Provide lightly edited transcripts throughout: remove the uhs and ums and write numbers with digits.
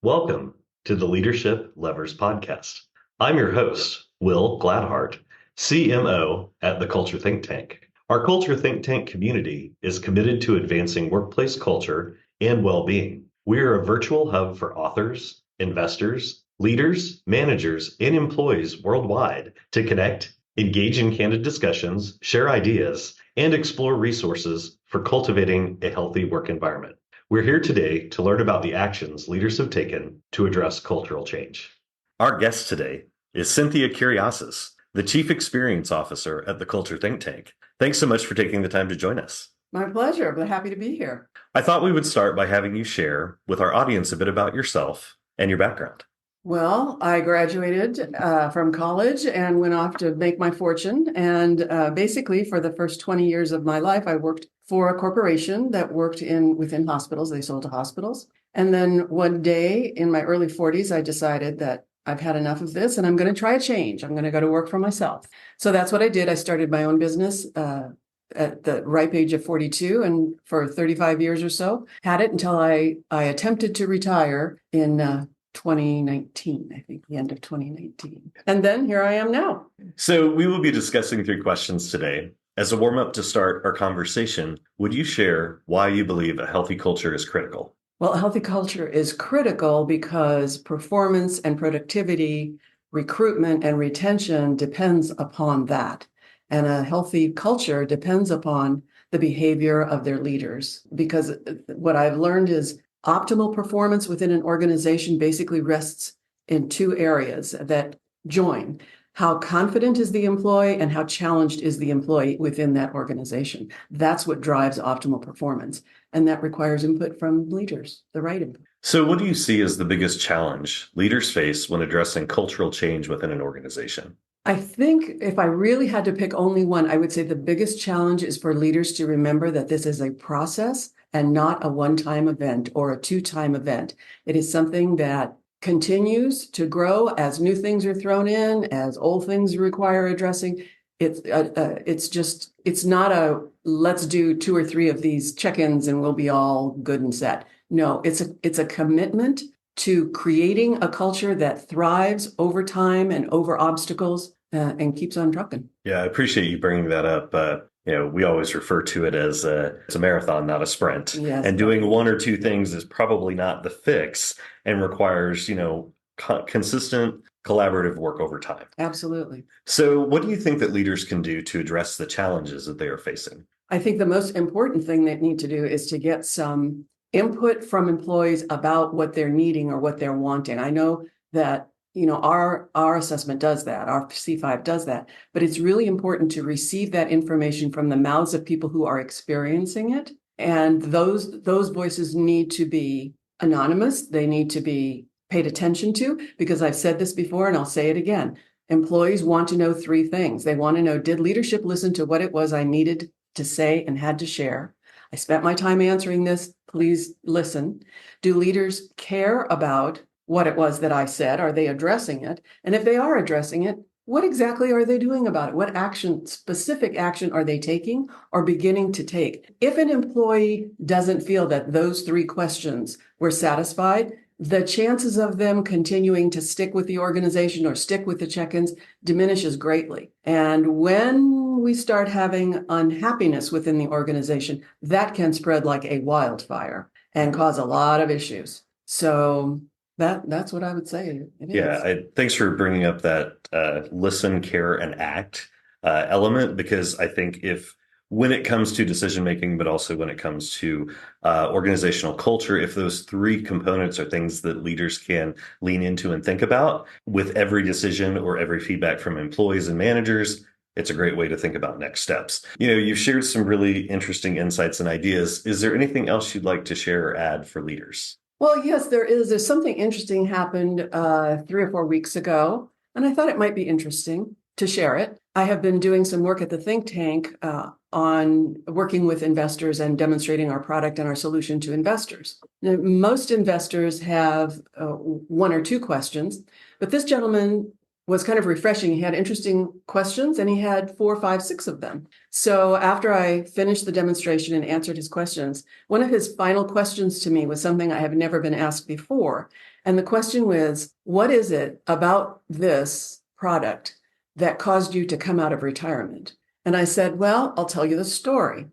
Welcome to the Leadership Levers Podcast. I'm your host, Will Gladhart, CMO at the Culture Think Tank. Our Culture Think Tank community is committed to advancing workplace culture and well-being. We are a virtual hub for authors, investors, leaders, managers, and employees worldwide to connect, engage in candid discussions, share ideas, and explore resources for cultivating a healthy work environment. We're here today to learn about the actions leaders have taken to address cultural change. Our guest today is Cynthia Kyriazis, the Chief Experience Officer at the Culture Think Tank. Thanks so much for taking the time to join us. My pleasure. I'm happy to be here. I thought we would start by having you share with our audience a bit about yourself and your background. Well, I graduated from college and went off to make my fortune. And basically, for the first 20 years of my life, I worked for a corporation that worked within hospitals. They sold to hospitals. And then one day in my early 40s, I decided that I've had enough of this and I'm going to try a change. I'm going to go to work for myself. So that's what I did. I started my own business at the ripe age of 42, and for 35 years or so, had it until I attempted to retire in 2019, I think, the end of 2019. And then here I am now. So we will be discussing 3 questions today. As a warm-up to start our conversation, would you share why you believe a healthy culture is critical? Well, a healthy culture is critical because performance and productivity, recruitment and retention depends upon that. And a healthy culture depends upon the behavior of their leaders. Because what I've learned is optimal performance within an organization basically rests in 2 areas that join. How confident is the employee and how challenged is the employee within that organization? That's what drives optimal performance. And that requires input from leaders, the right input. So what do you see as the biggest challenge leaders face when addressing cultural change within an organization? I think if I really had to pick only one, I would say the biggest challenge is for leaders to remember that this is a process and not a one-time event or a 2-time event. It is something that continues to grow as new things are thrown in, as old things require addressing. It's not a let's do 2 or 3 of these check-ins and we'll be all good and set. No, it's a commitment to creating a culture that thrives over time and over obstacles and keeps on trucking. Yeah, I appreciate you bringing that up. We always refer to it as it's a marathon, not a sprint. Yes, and doing 1 or 2 things is probably not the fix and requires, consistent collaborative work over time. Absolutely. So what do you think that leaders can do to address the challenges that they are facing? I think the most important thing they need to do is to get some input from employees about what they're needing or what they're wanting. I know that our assessment does that, our C5 does that, but it's really important to receive that information from the mouths of people who are experiencing it. And those voices need to be anonymous. They need to be paid attention to, because I've said this before and I'll say it again. Employees want to know 3 things. They want to know, did leadership listen to what it was I needed to say and had to share? I spent my time answering this. Please listen. Do leaders care about what it was that I said? Are they addressing it? And if they are addressing it, what exactly are they doing about it? What specific action are they taking or beginning to take? If an employee doesn't feel that those 3 questions were satisfied, the chances of them continuing to stick with the organization or stick with the check-ins diminishes greatly. And when we start having unhappiness within the organization, that can spread like a wildfire and cause a lot of issues. So that's what I would say. Thanks for bringing up that listen, care, and act element, because I think when it comes to decision making, but also when it comes to organizational culture, if those 3 components are things that leaders can lean into and think about with every decision or every feedback from employees and managers, it's a great way to think about next steps. You've shared some really interesting insights and ideas. Is there anything else you'd like to share or add for leaders? Well, yes, there is. There's something interesting happened 3 or 4 weeks ago, and I thought it might be interesting to share it. I have been doing some work at the think tank on working with investors and demonstrating our product and our solution to investors. Now, most investors have 1 or 2 questions, but this gentleman was kind of refreshing. He had interesting questions and he had 4, 5, 6 of them. So after I finished the demonstration and answered his questions, one of his final questions to me was something I have never been asked before. And the question was, what is it about this product that caused you to come out of retirement? And I said, well, I'll tell you the story.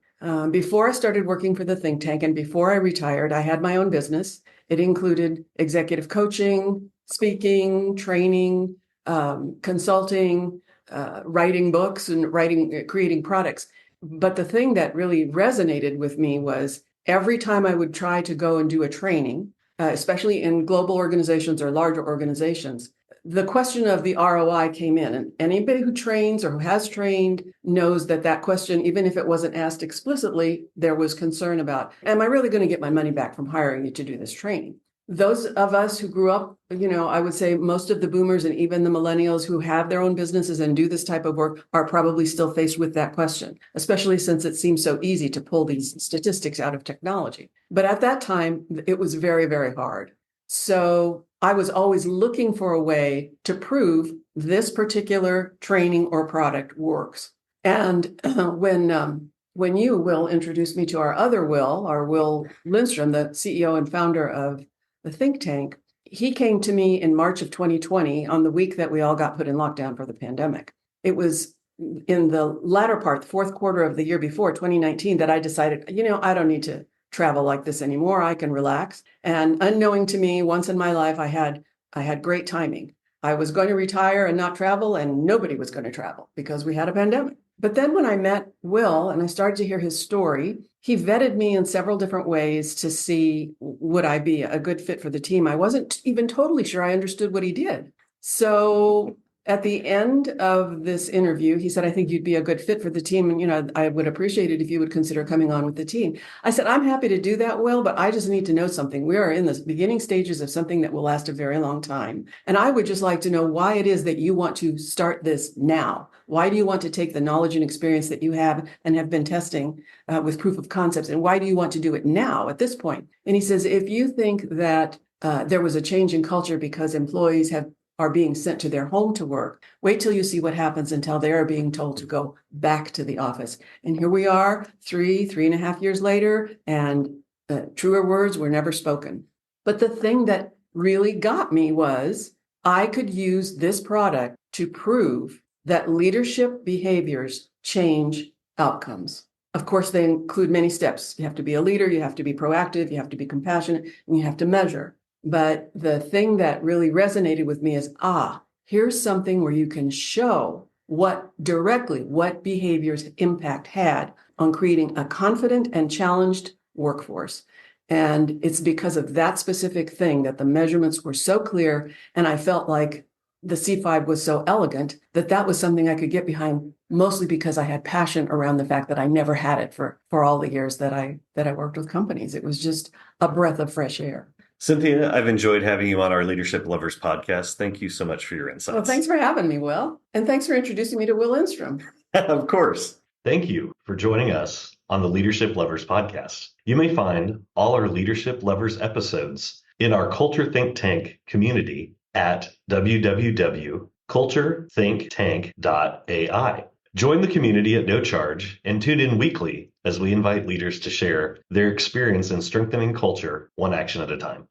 Before I started working for the think tank and before I retired, I had my own business. It included executive coaching, speaking, training, consulting, writing books and creating products. But the thing that really resonated with me was every time I would try to go and do a training, especially in global organizations or larger organizations, the question of the ROI came in. And anybody who trains or who has trained knows that question, even if it wasn't asked explicitly, there was concern about, am I really going to get my money back from hiring you to do this training? Those of us who grew up, I would say most of the boomers and even the millennials who have their own businesses and do this type of work are probably still faced with that question, especially since it seems so easy to pull these statistics out of technology. But at that time, it was very, very hard. So I was always looking for a way to prove this particular training or product works. And when you, Will, introduced me to our Will Lindstrom, the CEO and founder of the think tank, he came to me in March of 2020 on the week that we all got put in lockdown for the pandemic. It was in the latter part, the fourth quarter of the year before, 2019, that I decided, I don't need to travel like this anymore. I can relax. And unknowing to me, once in my life, I had great timing. I was going to retire and not travel, and nobody was going to travel because we had a pandemic. But then when I met Will and I started to hear his story, he vetted me in several different ways to see, would I be a good fit for the team? I wasn't even totally sure I understood what he did. So at the end of this interview, he said, I think you'd be a good fit for the team. And, I would appreciate it if you would consider coming on with the team. I said, I'm happy to do that, Will, but I just need to know something. We are in the beginning stages of something that will last a very long time. And I would just like to know why it is that you want to start this now. Why do you want to take the knowledge and experience that you have and have been testing with proof of concepts? And why do you want to do it now at this point? And he says, if you think that there was a change in culture because employees are being sent to their home to work, wait till you see what happens until they are being told to go back to the office. And here we are, 3.5 years later, and truer words were never spoken. But the thing that really got me was I could use this product to prove that leadership behaviors change outcomes. Of course, they include many steps. You have to be a leader, you have to be proactive, you have to be compassionate, and you have to measure. But the thing that really resonated with me is, here's something where you can show what behaviors impact had on creating a confident and challenged workforce. And it's because of that specific thing that the measurements were so clear. And I felt like the C5 was so elegant that was something I could get behind, mostly because I had passion around the fact that I never had it for all the years that I worked with companies. It was just a breath of fresh air. Cynthia, I've enjoyed having you on our Leadership Lovers podcast. Thank you so much for your insights. Well, thanks for having me, Will. And thanks for introducing me to Will Lindstrom. Of course. Thank you for joining us on the Leadership Lovers podcast. You may find all our Leadership Lovers episodes in our Culture Think Tank community at www.culturethinktank.ai. Join the community at no charge and tune in weekly as we invite leaders to share their experience in strengthening culture one action at a time.